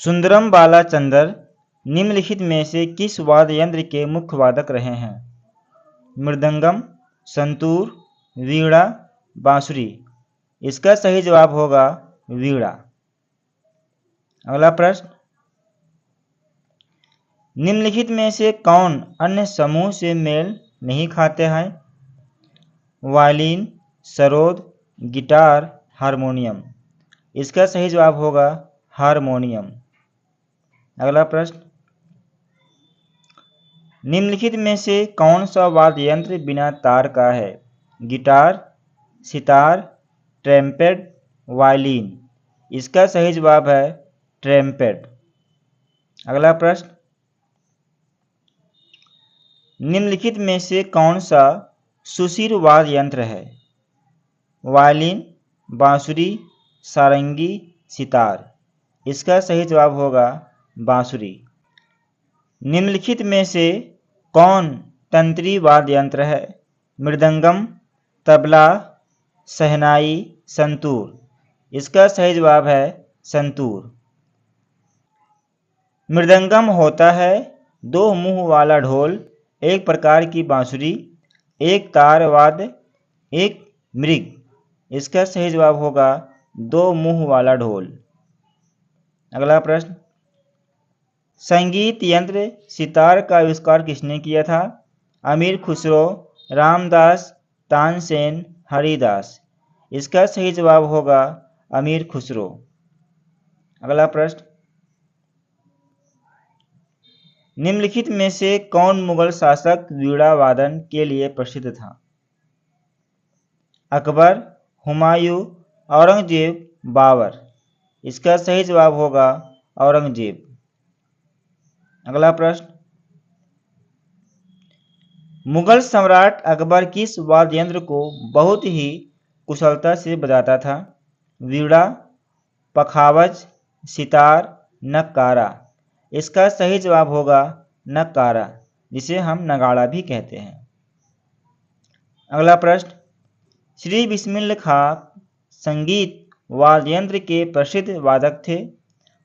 सुंदरम बालाचंदर निम्नलिखित में से किस वाद्य यंत्र के मुख्य वादक रहे हैं? मृदंगम, संतूर, वीणा, बांसुरी। इसका सही जवाब होगा वीणा। अगला प्रश्न, निम्नलिखित में से कौन अन्य समूह से मेल नहीं खाते हैं? Violin, sarod, guitar, harmonium. इसका सही जवाब होगा हारमोनियम। अगला प्रश्न, निम्नलिखित में से कौन सा वाद्य यंत्र बिना तार का है? Guitar, sitar, trumpet, violin. इसका सही जवाब है ट्रम्पेट। अगला प्रश्न, निम्नलिखित में से कौन सा सुशिर वाद्य यंत्र है? वायलिन, बांसुरी, सारंगी, सितार। इसका सही जवाब होगा बांसुरी। निम्नलिखित में से कौन तंत्री वाद्य यंत्र है? मृदंगम, तबला, शहनाई, संतूर। इसका सही जवाब है संतूर। मृदंगम होता है दो मुंह वाला ढोल, एक प्रकार की बांसुरी, एक तार वाद्य, एक मृग। इसका सही जवाब होगा दो मुंह वाला ढोल। अगला प्रश्न, संगीत यंत्र सितार का आविष्कार किसने किया था? अमीर खुसरो, रामदास, तानसेन, हरिदास। इसका सही जवाब होगा अमीर खुसरो। अगला प्रश्न, निम्नलिखित में से कौन मुगल शासक वीणा वादन के लिए प्रसिद्ध था? अकबर, हुमायूं, औरंगजेब, बाबर। इसका सही जवाब होगा औरंगजेब। अगला प्रश्न, मुगल सम्राट अकबर किस वाद्य यंत्र को बहुत ही कुशलता से बजाता था? वीणा, पखावज, सितार, नक्कारा। इसका सही जवाब होगा नक्कारा, जिसे हम नगाड़ा भी कहते हैं। अगला प्रश्न, श्री बिस्मिल खां संगीत वाद्य यंत्र के प्रसिद्ध वादक थे?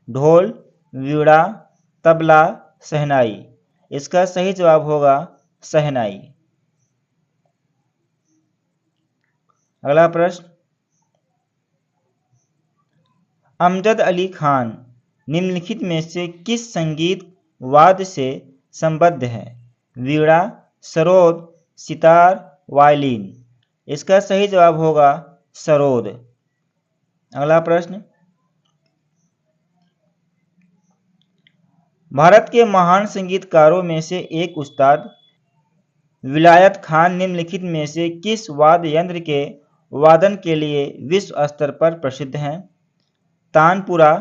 ढोल, वीणा, तबला, शहनाई। इसका सही जवाब होगा शहनाई। अगला प्रश्न, अमजद अली खान निम्नलिखित में से किस संगीत वाद्य से संबद्ध है? वीणा, सरोद, सितार, वायलिन। इसका सही जवाब होगा सरोद। अगला प्रश्न, भारत के महान संगीतकारों में से एक उस्ताद विलायत खान निम्नलिखित में से किस वाद्य यंत्र के वादन के लिए विश्व स्तर पर प्रसिद्ध हैं? तानपुरा,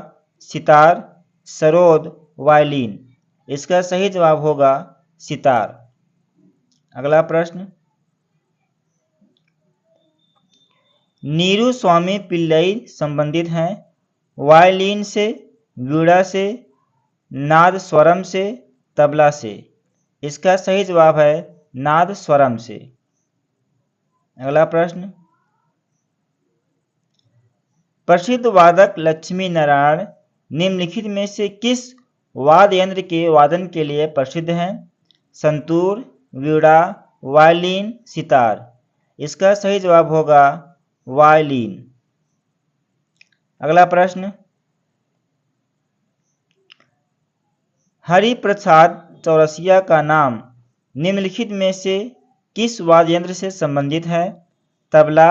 सितार, सरोद, वायलिन। इसका सही जवाब होगा सितार। अगला प्रश्न, नीरू स्वामी पिल्लई संबंधित हैं? वायलिन से, वीणा से, नाद स्वरम से, तबला से। इसका सही जवाब है नाद स्वरम से। अगला प्रश्न, प्रसिद्ध वादक लक्ष्मी नारायण निम्नलिखित में से किस वाद्य यंत्र के वादन के लिए प्रसिद्ध हैं? संतूर, वीणा, वायलिन, सितार। इसका सही जवाब होगा वायलिन। अगला प्रश्न, हरिप्रसाद चौरसिया का नाम निम्नलिखित में से किस वाद्य यंत्र से संबंधित है? तबला,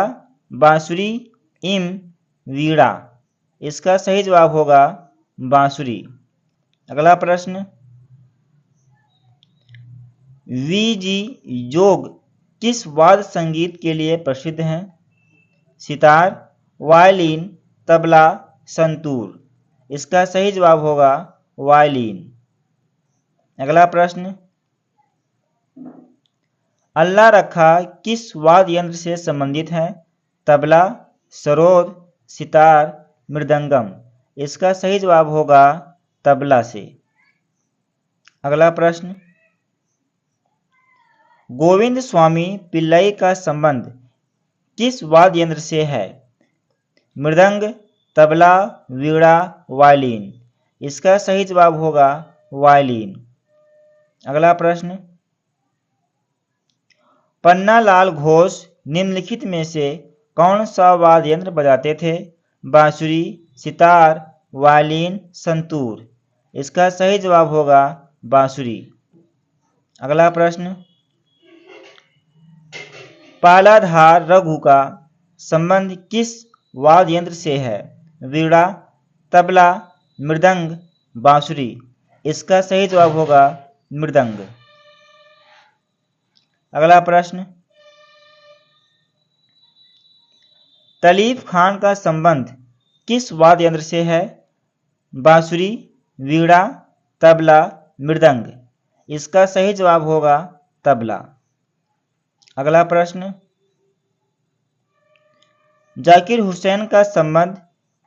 बांसुरी, इम, वीणा। इसका सही जवाब होगा बांसुरी। अगला प्रश्न, वीजी जोग किस वाद्य संगीत के लिए प्रसिद्ध हैं? सितार, वायलिन, तबला, संतूर। इसका सही जवाब होगा वायलिन। अगला प्रश्न, अल्लाह रखा किस वाद्य यंत्र से संबंधित है? तबला, सरोद, सितार, मृदंगम। इसका सही जवाब होगा तबला से। अगला प्रश्न, गोविंद स्वामी पिल्लई का संबंध किस वाद्य यंत्र से है? मृदंग, तबला, वीणा, वायलिन। इसका सही जवाब होगा वायलिन। अगला प्रश्न, पन्नालाल घोष निम्नलिखित में से कौन सा वाद्य यंत्र बजाते थे? बांसुरी, सितार, वायलिन, संतूर। इसका सही जवाब होगा बांसुरी। अगला प्रश्न, पालाधार रघु का संबंध किस वाद्य यंत्र से है? वीणा, तबला, मृदंग, बांसुरी। इसका सही जवाब होगा मृदंग। अगला प्रश्न, तलीफ खान का संबंध किस वाद्य यंत्र से है? बांसुरी, वीणा, तबला, मृदंग। इसका सही जवाब होगा तबला। अगला प्रश्न, जाकिर हुसैन का संबंध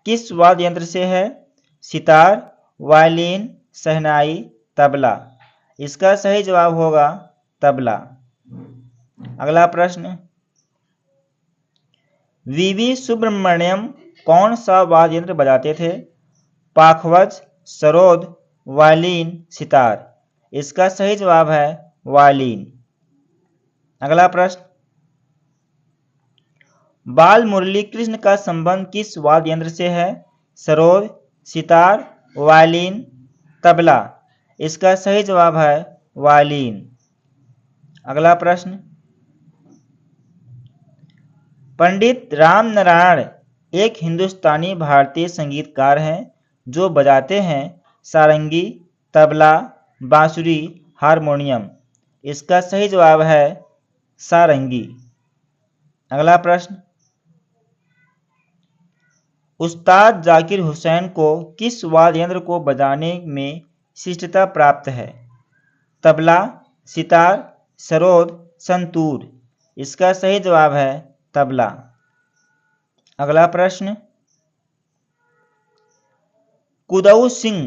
किस वाद्य यंत्र से है? सितार, वायलिन, शहनाई, तबला। इसका सही जवाब होगा तबला। अगला प्रश्न, वीवी सुब्रमण्यम कौन सा वाद्य यंत्र बजाते थे? पाखवज, सरोद, वायलिन, सितार। इसका सही जवाब है वायलिन। अगला प्रश्न, बाल मुरली कृष्ण का संबंध किस वाद्य यंत्र से है? सरोद, सितार, वायलिन, तबला। इसका सही जवाब है वायलिन। अगला प्रश्न, पंडित राम नारायण एक हिंदुस्तानी भारतीय संगीतकार हैं जो बजाते हैं सारंगी, तबला, बांसुरी, हारमोनियम। इसका सही जवाब है सारंगी। अगला प्रश्न, उस्ताद जाकिर हुसैन को किस वाद्य यंत्र को बजाने में शिष्टता प्राप्त है? तबला, सितार, सरोद, संतूर। इसका सही जवाब है तबला। अगला प्रश्न, कुदऊ सिंह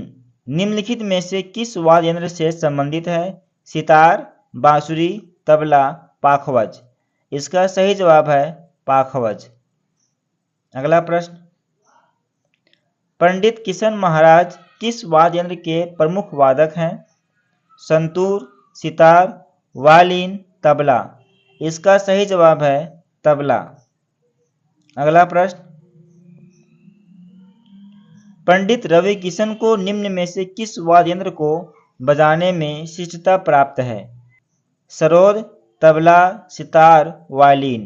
निम्नलिखित में से किस वाद्य यंत्र से संबंधित है? सितार, बांसुरी, तबला, पाखवज। इसका सही जवाब है पाखवज। अगला प्रश्न, पंडित किशन महाराज किस वाद्य यंत्र के प्रमुख वादक हैं? संतूर, सितार, वायलिन, तबला। इसका सही जवाब है तबला। अगला प्रश्न, पंडित रवि किशन को निम्न में से किस वाद्य यंत्र को बजाने में शिष्टता प्राप्त है? सरोद, तबला, सितार, वायलिन।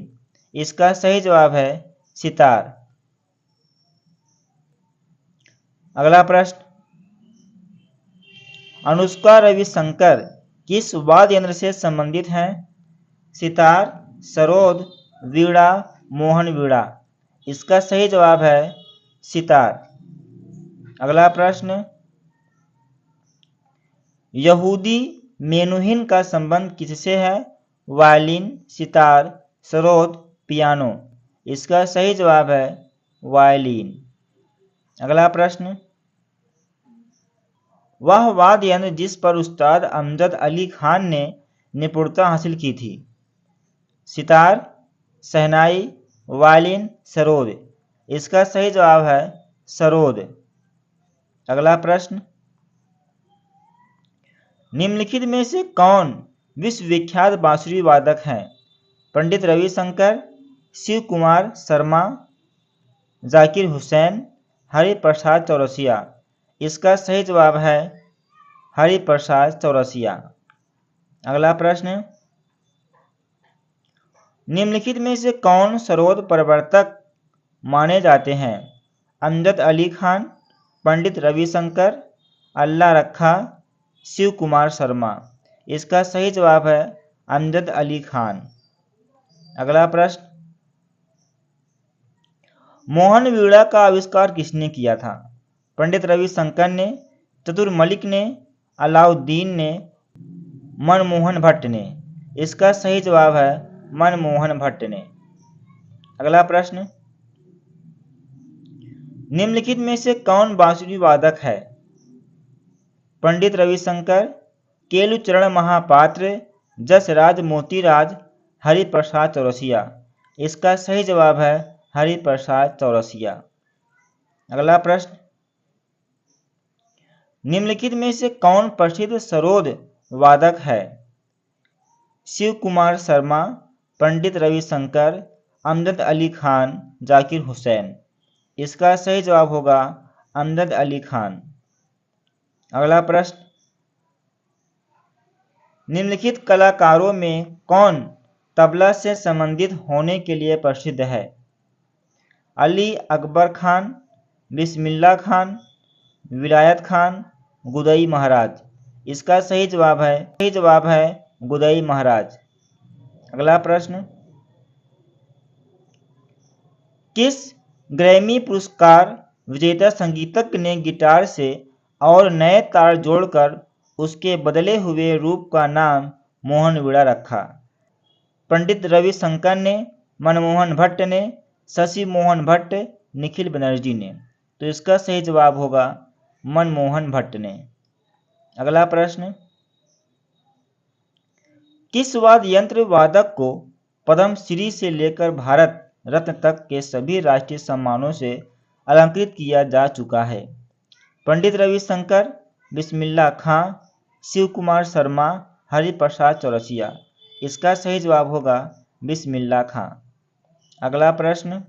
इसका सही जवाब है सितार। अगला प्रश्न, अनुष्का रविशंकर किस वाद्य यंत्र से संबंधित हैं? सितार, सरोद, वीणा, मोहन वीणा। इसका सही जवाब है सितार। अगला प्रश्न, यहूदी मेनुहिन का संबंध किससे है? Violin, sitar, sarod, piano. इसका सही जवाब है वायलिन। अगला प्रश्न, वह वाद्य यंत्र जिस पर उस्ताद अमजद अली खान ने निपुणता हासिल की थी? सितार, शहनाई, वायलिन, सरोद। इसका सही जवाब है सरोद। अगला प्रश्न, निम्नलिखित में से कौन विश्वविख्यात बांसुरी वादक हैं? पंडित रविशंकर, शिव कुमार शर्मा, जाकिर हुसैन, हरिप्रसाद चौरसिया। इसका सही जवाब है हरिप्रसाद चौरसिया। अगला प्रश्न, निम्नलिखित में से कौन सरोद प्रवर्तक माने जाते हैं? अमजद अली खान, पंडित रविशंकर, अल्लाह रखा, शिव कुमार शर्मा। इसका सही जवाब है अमजद अली खान। अगला प्रश्न, मोहन वीणा का आविष्कार किसने किया था? पंडित रविशंकर ने, चतुर मलिक ने, अलाउद्दीन ने, मनमोहन भट्ट ने। इसका सही जवाब है मनमोहन भट्ट ने। अगला प्रश्न, निम्नलिखित में से कौन बांसुरी वादक है? पंडित रविशंकर, केलुचरण महापात्र, जसराज मोतीराज, हरिप्रसाद चौरसिया। इसका सही जवाब है हरिप्रसाद चौरसिया। अगला प्रश्न, निम्नलिखित में से कौन प्रसिद्ध सरोद वादक है? शिव कुमार शर्मा, पंडित रविशंकर, अमजद अली खान, जाकिर हुसैन। इसका सही जवाब होगा अमजद अली खान। अगला प्रश्न, निम्नलिखित कलाकारों में कौन तबला से संबंधित होने के लिए प्रसिद्ध है? अली अकबर खान, बिस्मिल्लाह खान, विलायत खान, गुदई महाराज। इसका सही जवाब है गुदई महाराज। अगला प्रश्न, किस ग्रैमी पुरस्कार विजेता संगीतज्ञ ने गिटार से और नए तार जोड़कर उसके बदले हुए रूप का नाम मोहन वीणा रखा? पंडित रविशंकर ने, मनमोहन भट्ट ने, शशि मोहन भट्ट, निखिल बनर्जी ने। तो इसका सही जवाब होगा मनमोहन भट्ट ने। अगला प्रश्न, किस वाद्य यंत्र वादक को पद्मश्री से लेकर भारत रत्न तक के सभी राष्ट्रीय सम्मानों से अलंकृत किया जा चुका है? पंडित रविशंकर, बिस्मिल्लाह खां, शिव कुमार शर्मा, हरिप्रसाद चौरसिया। इसका सही जवाब होगा बिस्मिल्लाह खां। अगला प्रश्न,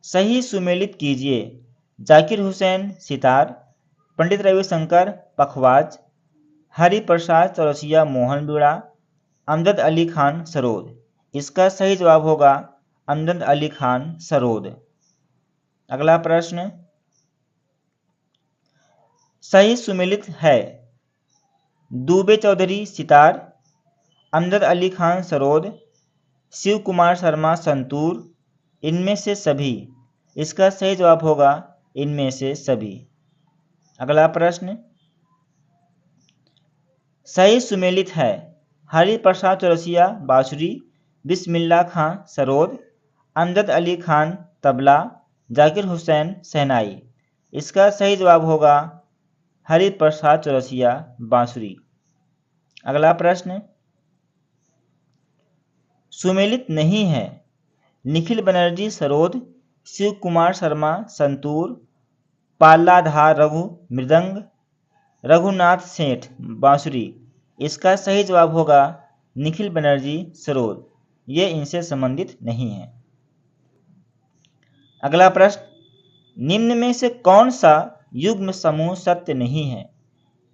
सही सुमेलित कीजिए। जाकिर हुसैन सितार, पंडित रविशंकर पखवाज, हरिप्रसाद चौरसिया मोहन वीणा, अमजद अली खान सरोद। इसका सही जवाब होगा अमजद अली खान सरोद। अगला प्रश्न, सही सुमेलित है। दुबे चौधरी सितार, अमजद अली खान सरोद, शिव कुमार शर्मा संतूर, इनमें से सभी। इसका सही जवाब होगा इनमें से सभी। अगला प्रश्न, सही सुमेलित है। हरिप्रसाद चौरसिया बांसुरी, बिस्मिल्लाह खां सरोद, अमजद अली खान तबला, जाकिर हुसैन शहनाई। इसका सही जवाब होगा हरिप्रसाद चौरसिया बांसुरी। अगला प्रश्न, सुमेलित नहीं है। निखिल बनर्जी सरोद, शिव कुमार शर्मा संतूर, पाल्लाधार रघु मृदंग, रघुनाथ सेठ बांसुरी। इसका सही जवाब होगा निखिल बनर्जी सरोद। ये इनसे संबंधित नहीं है। अगला प्रश्न, निम्न में से कौन सा युग्म समूह सत्य नहीं है?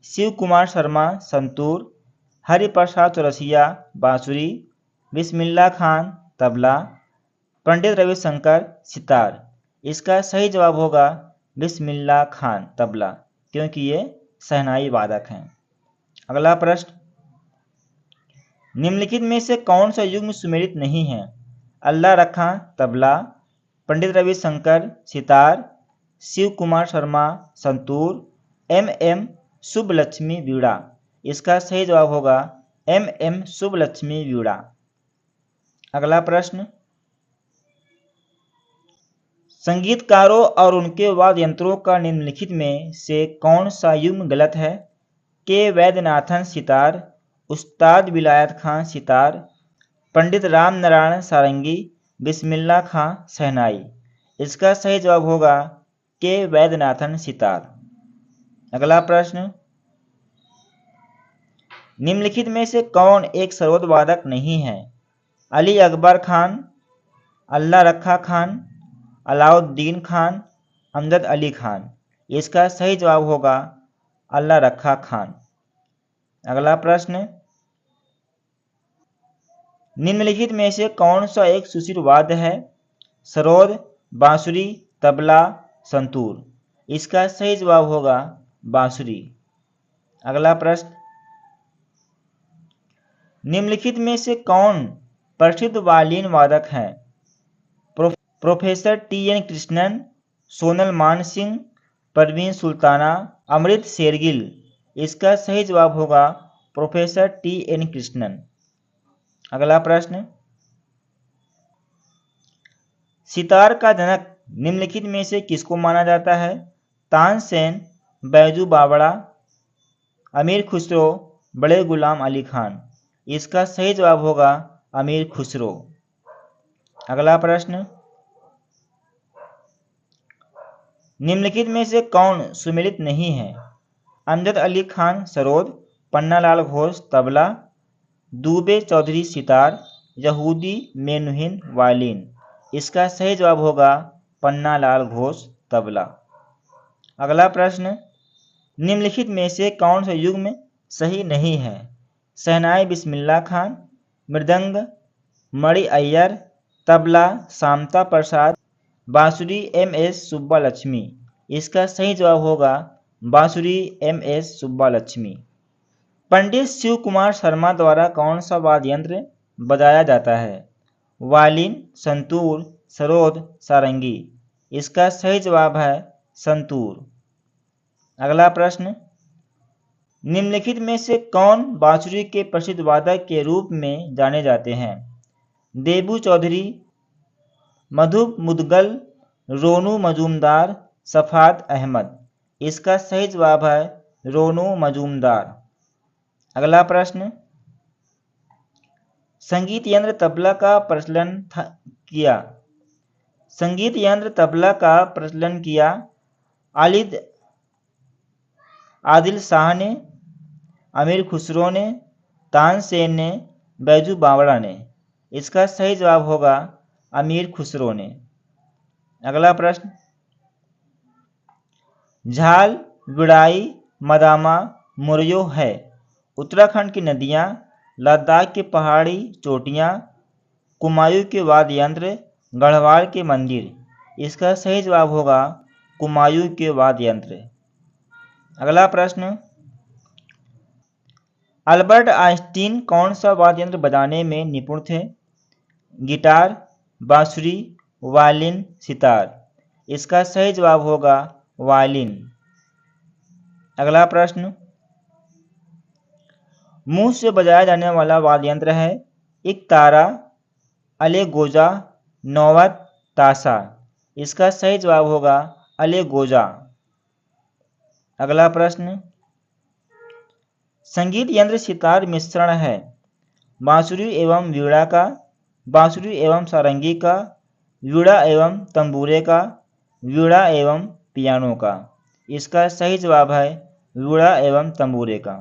शिव कुमार शर्मा संतूर, हरिप्रसाद चौरसिया बांसुरी, बिस्मिल्लाह खान तबला, पंडित रविशंकर सितार। इसका सही जवाब होगा बिस्मिल्लाह खान तबला, क्योंकि ये शहनाई वादक हैं। अगला प्रश्न, निम्नलिखित में से कौन सा युग्म सुमेलित नहीं है? अल्लाह रखा तबला, पंडित रविशंकर सितार, शिव कुमार शर्मा संतूर, एम शुभलक्ष्मी वीणा। इसका सही जवाब होगा एम शुभलक्ष्मी वीणा। अगला प्रश्न, संगीतकारों और उनके वाद्य यंत्रों का निम्नलिखित में से कौन सा युग्म गलत है? के वैद्यनाथन सितार, उस्ताद विलायत खां सितार, पंडित राम नारायण सारंगी, बिस्मिल्लाह खां शहनाई। इसका सही जवाब होगा के वैद्यनाथन सितार। अगला प्रश्न, निम्नलिखित में से कौन एक सरोद वादक नहीं है? अली अकबर खान, अल्लाह रखा खान, अलाउद्दीन खान, अमजद अली खान। इसका सही जवाब होगा अल्लाह रखा खान। अगला प्रश्न, निम्नलिखित में से कौन सा एक सुशिर वाद्य है? सरोद, बांसुरी, तबला, संतूर। इसका सही जवाब होगा बांसुरी। अगला प्रश्न, निम्नलिखित में से कौन प्रसिद्ध वायलिन वादक हैं? Professor TN. कृष्णन, सोनल मान सिंह, परवीन सुल्ताना, अमृत शेरगिल। इसका सही जवाब होगा प्रोफेसर टी.एन. कृष्णन। अगला प्रश्न, सितार का जनक निम्नलिखित में से किसको माना जाता है? तानसेन, बैजू बावड़ा, अमीर खुसरो, बड़े गुलाम अली खान। इसका सही जवाब होगा अमीर खुसरो। अगला प्रश्न, निम्नलिखित में से कौन सुमेलित नहीं है? अमजद अली खान सरोद, पन्नालाल घोष तबला, दुबे चौधरी सितार, यहूदी मेनुहिन वायलिन। इसका सही जवाब होगा पन्नालाल घोष तबला। अगला प्रश्न, निम्नलिखित में से कौन सा युग्म सही नहीं है? शहनाई बिस्मिल्लाह खान, मृदंग मणि अय्यर, तबला शामता प्रसाद, बांसुरी एम.एस. सुब्बा लक्ष्मी। इसका सही जवाब होगा बांसुरी एम.एस. सुब्बा लक्ष्मी। पंडित शिव कुमार शर्मा द्वारा कौन सा वाद्य यंत्र बजाया जाता है? वायलिन, संतूर, सरोद, सारंगी। इसका सही जवाब है संतूर। अगला प्रश्न, निम्नलिखित में से कौन बांसुरी के प्रसिद्ध वादक के रूप में जाने जाते हैं? देबू चौधरी, मधु मुदगल, रोनू मजूमदार, सफात अहमद। इसका सही जवाब है रोनू मजूमदार। अगला प्रश्न, संगीत यंत्र तबला का प्रचलन किया। संगीत यंत्र तबला का प्रचलन किया आदिल शाह ने, अमीर खुसरो ने, तानसेन ने, बैजू बावड़ा ने। इसका सही जवाब होगा अमीर खुसरो ने। अगला प्रश्न, झाल, विड़ाई, मदामा, मुरयो है उत्तराखंड की नदियाँ, लद्दाख की पहाड़ी चोटियाँ, कुमायूं के वाद्य यंत्र, गढ़वाल के मंदिर। इसका सही जवाब होगा कुमायूं के वाद्य यंत्र। अगला प्रश्न, अल्बर्ट आइंस्टीन कौन सा वाद्य यंत्र बजाने में निपुण थे? गिटार, बांसुरी, वायलिन, सितार। इसका सही जवाब होगा वायलिन। अगला प्रश्न, मुंह से बजाया जाने वाला वाद्य यंत्र है इकतारा, अलेगोजा, नौवत, ताशा। इसका सही जवाब होगा अलेगोजा। अगला प्रश्न, संगीत यंत्र सितार मिश्रण है बांसुरी एवं वीणा का, बांसुरी एवं सारंगी का, वीणा एवं तंबूरे का, वीणा एवं पियानो का। इसका सही जवाब है वीणा एवं तंबूरे का।